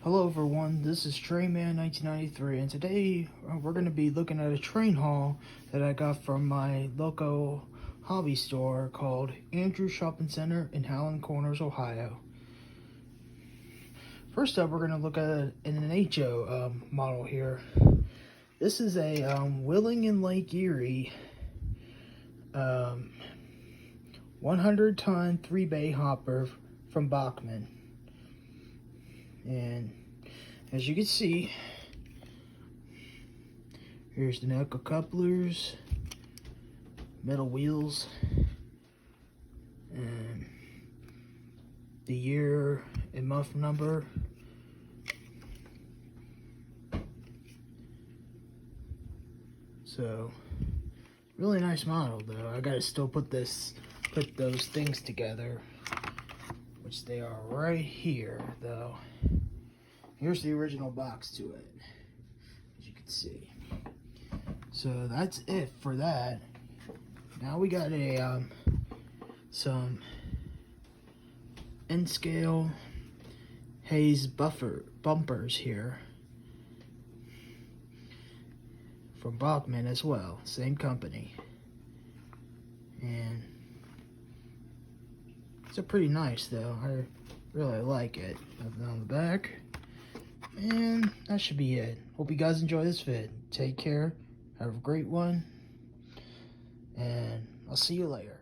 Hello everyone, this is Trainman1993, and today we're going to be looking at a train haul that I got from my local hobby store called Andrews Shopping Center in Howland Corners, Ohio. First up, we're going to look at an HO model here. This is a Willing and Lake Erie 100-ton 3-bay hopper from Bachman. And as you can see, here's the knuckle couplers, metal wheels, and the year and month number. So, really nice model though. I gotta still put those things together, which they are right here though. Here's the original box to it, as you can see. So that's it for that. Now we got a some N-scale Hayes bumpers here from Bachman as well, same company, and it's pretty nice though. I really like it. Nothing on the back. And that should be it. Hope you guys enjoy this vid. Take care. Have a great one. And I'll see you later.